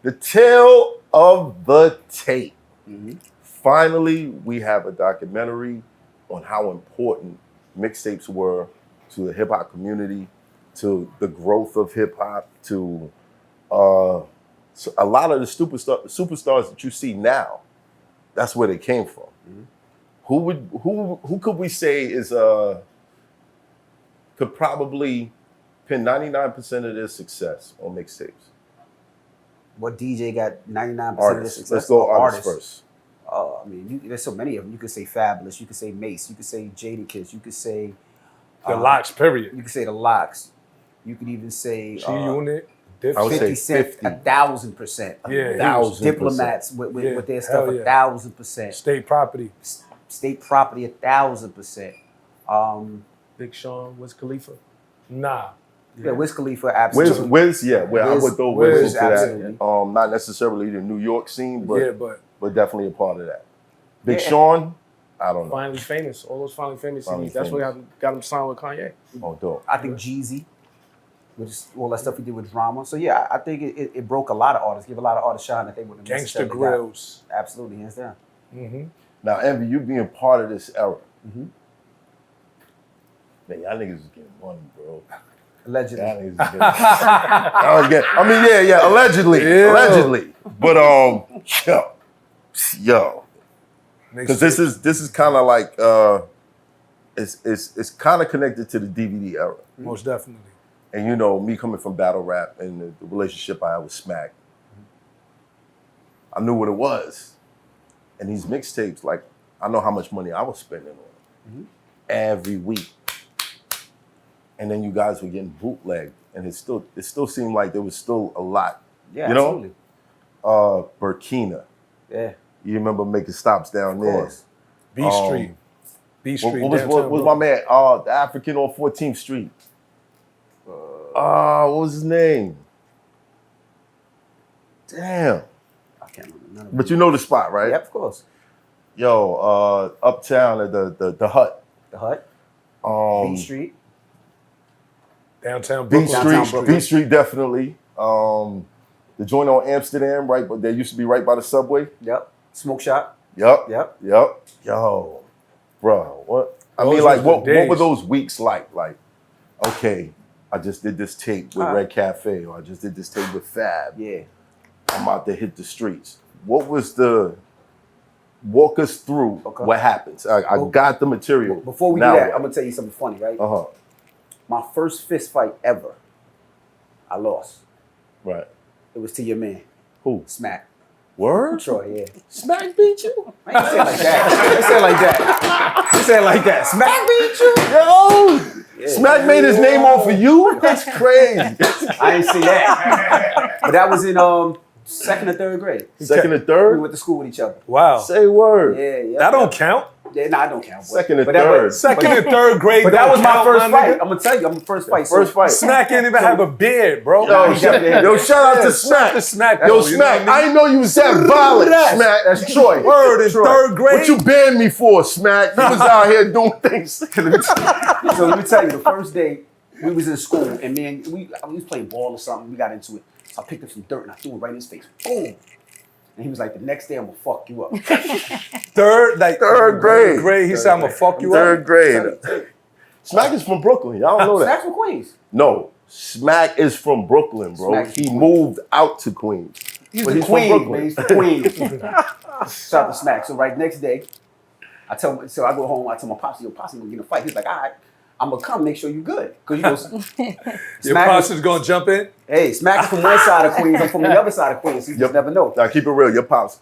The tale of the tape. Finally, we have a documentary on how important mixtapes were to the hip hop community, to the growth of hip hop, to so a lot of the superstars that you see now. That's where they came from. Who could we say is could probably pin 99% of their success on mixtapes? What DJ got 99% of their success? Let's go artists first. I mean, there's so many of them. You could say Fabulous. You could say Mace. You could say Jadakiss. You could say the Locks. Period. You could say the Locks. You could even say G-Unit. 50 Cent, 1,000%. Yeah, Diplomats with their stuff, 1,000%. State Property. State Property, 1,000%. Big Sean, Wiz Khalifa. Nah. Yeah, Wiz Khalifa, absolutely. Wiz, yeah. I would throw Wiz into absolutely. that. Not necessarily the New York scene, but definitely a part of that. Big Yeah. Sean, I don't know. Finally Famous. All those Finally Famous CDs. That's what got him signed with Kanye. Oh, dope. I think Jeezy, which is all that stuff he did with drama. So yeah, I think it broke a lot of artists, give a lot of artists shine that they wouldn't have Gangsta necessarily Grills. got. Absolutely, hands down. Now, Envy, you being part of this era. Man, y'all niggas is getting money, bro. Allegedly. Y'all niggas is getting allegedly. But yo. Because this is kind of like it's kind of connected to the DVD era. Most definitely. And you know, me coming from battle rap and the relationship I had with Smack, I knew what it was. And these mixtapes, like, I know how much money I was spending on them every week. And then you guys were getting bootlegged, and it still seemed like there was still a lot. Yeah, you absolutely. know, Burkina. Yeah. You remember making stops down there. B Street. B Street. What was my man? The African on 14th Street. What was his name? Damn. I can't remember. But you know the spot, right? Yep, of course. Yo, uptown at the Hut. The Hut. B Street. Downtown B Brooklyn. Street. B Street, definitely. The joint on Amsterdam, right? But they used to be right by the subway. Yep. Smoke Shop. Yep. Yep. Yo, bro, what? I mean, like, what were those weeks like? Like, okay, I just did this tape with Red Cafe, or I just did this tape with Fab. Yeah. I'm about to hit the streets. What was the? Walk us through what happens. I got the material. Before we do that, I'm gonna tell you something funny, right? My first fist fight ever, I lost. Right. It was to your man. Who? Smack. Word? Troy, yeah. Smack beat you? I ain't say it like that. I say it like that. You say it like that. Smack beat you? Yo! Yeah. Smack made his name off of you? That's crazy. I ain't see that. But that was in second or third grade. Second or third? We went to school with each other. Wow. Say word. Yeah. That don't count. Yeah, I don't count. Second and third. Second and third grade. But that was my first fight. I'm gonna tell you, I'm the first fight. First fight. Smack ain't even have a beard, bro. Yo, shout out to Smack. Yo, Smack, I didn't know you was that violent, Smack. That's Troy. Word in third grade. What you banned me for, Smack? You was out here doing things. So let me tell you, the first day we was in school, and man, we was playing ball or something. We got into it. So I picked up some dirt and I threw it right in his face. Boom. And he was like, the next day I'm gonna fuck you up. Third grade. He said, I'm gonna fuck you Third up. grade. Smack is from Brooklyn. Y'all don't know that. Smack's from Queens. No, Smack is from Brooklyn, bro. He moved out to Queens. He's from Brooklyn. He's from Queens. Shout out to Smack. So right next day, I go home, I tell my pops, yo, pops, I'm gonna get in a fight. He's like, all right, I'm gonna come make sure you good. Cause you know, your pops is gonna jump in? Hey, Smack is from one side of Queens, I'm from the other side of Queens. So you just never know. Now keep it real, your pops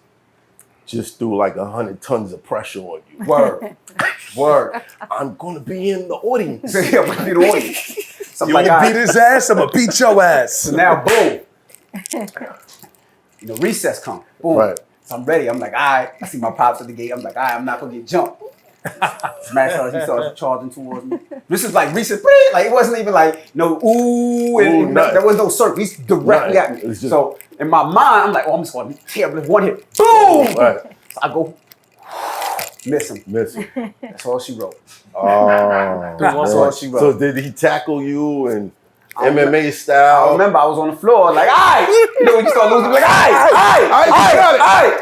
just threw like 100 tons of pressure on you. Word. I'm gonna be in the audience. Yeah, I'm gonna be in the audience. So you wanna beat his ass, I'm gonna beat your ass. So now, boom. You know, recess come. Boom. Right. So I'm ready. I'm like, all right. I see my pops at the gate. I'm like, all right, I'm not gonna get jumped. Smack he starts charging towards me. This is like recent, like it wasn't even like no there was no circle. He's directly at me. So in my mind, I'm like, oh, I'm just gonna tear him one hit. Boom! Right. So I go miss him. That's all she wrote. That's all she wrote. So did he tackle you and MMA style? I remember I was on the floor like, all right. You know when you start losing, like,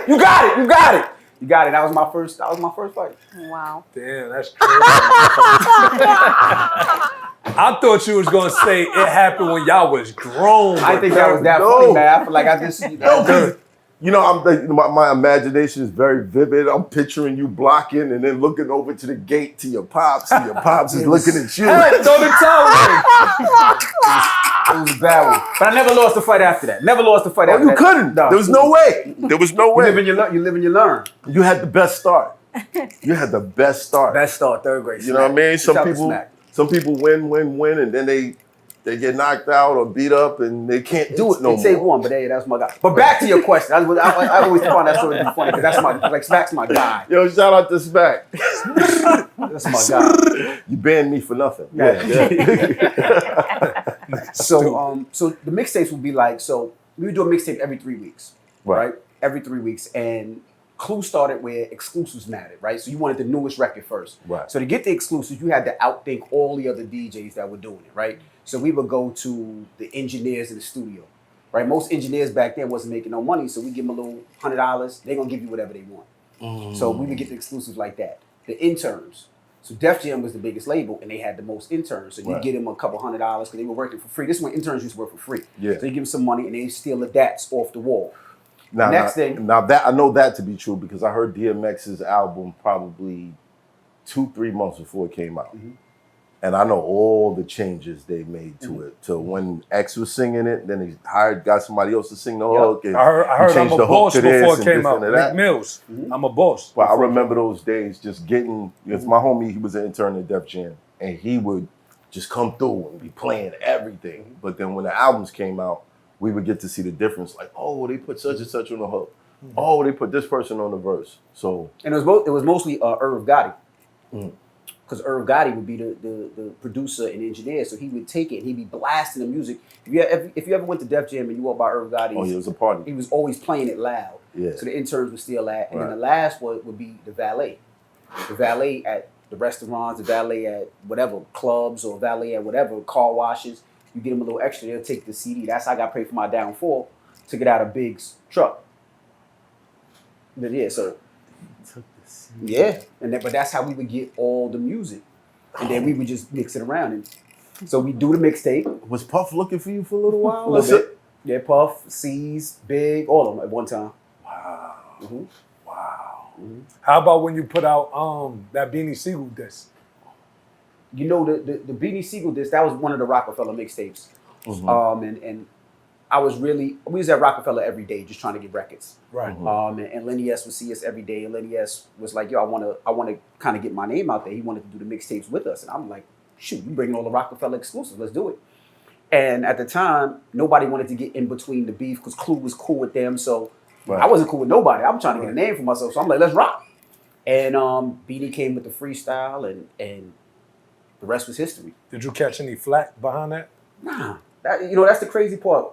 you got it. That was my first fight. Wow. Damn, that's crazy. I thought you was gonna say it happened when y'all was grown. I think that was that funny, man. I feel like I just you know, my imagination is very vivid. I'm picturing you blocking and then looking over to the gate to your pops, and your pops is looking at you. Hey, throw the towel in. It was a bad one. But I never lost a fight after that. Never lost a fight after that. You couldn't. No. There was no way. There was no way. You live and you learn. You had the best start. You had the best start. Best start, third grade. You know what I mean? Some people win, and then they get knocked out or beat up, and they can't do it no more. Save one, but hey, that's my guy. But back to your question. I always find that story to be funny because that's Smack's my guy. Yo, shout out to Smack. That's my guy. You banned me for nothing. Yeah. So the mixtapes would be like, so we would do a mixtape every 3 weeks, right? Every 3 weeks, and Clue started where exclusives mattered, right? So you wanted the newest record first. Right. So to get the exclusives, you had to outthink all the other DJs that were doing it, right? So we would go to the engineers in the studio, right? Most engineers back then wasn't making no money, so we give them a little $100. They're gonna give you whatever they want. So we would get the exclusives like that. The interns. So Def Jam was the biggest label, and they had the most interns. So you get them a couple $100 because they were working for free. This is when interns used to work for free. Yeah. So you give them some money, and they steal the DATs off the wall. Now that I know that to be true because I heard DMX's album probably 2-3 months before it came out. And I know all the changes they made to it. So when X was singing it, then he got somebody else to sing the hook. And I heard I'm a boss before it came out. Rick Mills. I'm a boss. Well, I remember those days just getting, because my homie, he was an intern at Def Jam, and he would just come through and be playing everything. But then when the albums came out, we would get to see the difference. Like, oh, they put such and such on the hook. Oh, they put this person on the verse. So, and it was mostly Irv Gotti. Because Irv Gotti would be the producer and engineer, so he would take it and he'd be blasting the music. If you ever went to Def Jam and you walked by Irv Gotti, it was a party. He was always playing it loud. Yeah. So the interns would steal that, and then the last one would be the valet. The valet at the restaurants, the valet at whatever clubs, or valet at whatever car washes. You get them a little extra, they'll take the CD. That's how I got paid for my downfall. Took it out of Big's truck. But yeah, so. Yeah, but that's how we would get all the music, and then we would just mix it around. And so we do the mixtape. Was Puff looking for you for a little while? A little bit. Yeah, Puff, Keyz, Big, all of them at one time. Wow. Wow. How about when you put out that Beanie Siegel disc? You know, the Beanie Siegel disc, that was one of the Rockefeller mixtapes. And we was at Rockefeller every day just trying to get records. Right. And Lenny S would see us every day, and Lenny S was like, yo, I wanna kind of get my name out there. He wanted to do the mixtapes with us. And I'm like, shoot, you bringing all the Rockefeller exclusives, let's do it. And at the time, nobody wanted to get in between the beef because Clue was cool with them. So I wasn't cool with nobody. I'm trying to get a name for myself. So I'm like, let's rock. And Beanie came with the freestyle, and the rest was history. Did you catch any flack behind that? Nah. That's the crazy part.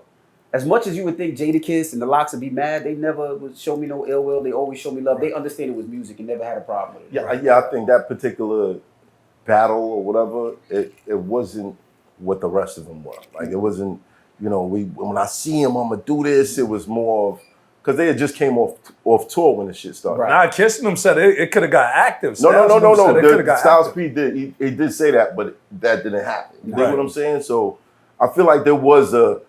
As much as you would think Jadakiss and the Lox would be mad, they never would show me no ill will. They always show me love. They understand it was music and never had a problem with it. Yeah, I think that particular battle or whatever, it wasn't what the rest of them were. Like, it wasn't, when I see him, I'm going to do this. It was more of, because they had just came off tour when the shit started. Right. Nah, Kiss them said it could have got active. No. Styles P did. He did say that, but that didn't happen. You dig what I'm saying? So I feel like there was a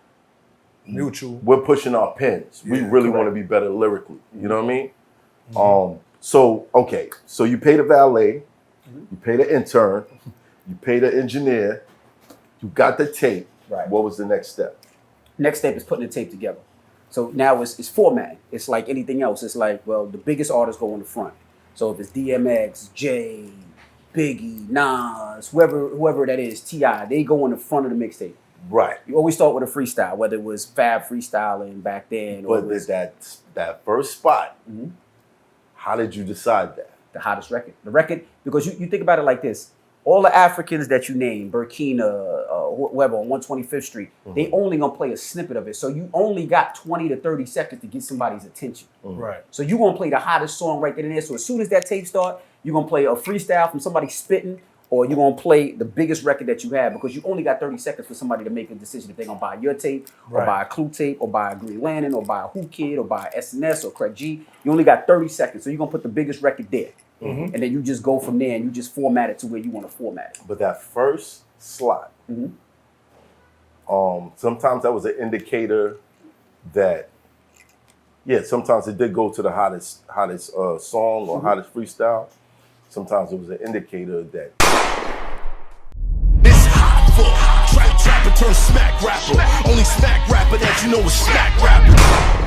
mutual. We're pushing our pens. We really want to be better lyrically. You know what I mean? So you pay the valet, you pay the intern, you pay the engineer, you got the tape. Right. What was the next step? Next step is putting the tape together. So now it's formatting. It's like anything else. It's like, well, the biggest artists go on the front. So if it's DMX, Jay, Biggie, Nas, whoever that is, T.I., they go on the front of the mixtape. Right. You always start with a freestyle, whether it was Fab freestyling back then. But that first spot, how did you decide that? The hottest record. The record, because you think about it like this. All the Africans that you name, Burkina, whoever, on 125th Street, they only gonna play a snippet of it. So you only got 20 to 30 seconds to get somebody's attention. Right. So you gonna play the hottest song right then and there. So as soon as that tape start, you're gonna play a freestyle from somebody spitting, or you're gonna play the biggest record that you have, because you only got 30 seconds for somebody to make a decision if they're gonna buy your tape, or buy a Clue tape, or buy a Green Lantern, or buy a Who Kid, or buy a SNS or Craig G. You only got 30 seconds, so you're gonna put the biggest record there. And then you just go from there and you just format it to where you want to format it. But that first slot, sometimes that was an indicator that, sometimes it did go to the hottest song or hottest freestyle. Sometimes it was an indicator that it's Hoffa, trapper turn smack rapper. Only smack rapper that you know is smack rapper.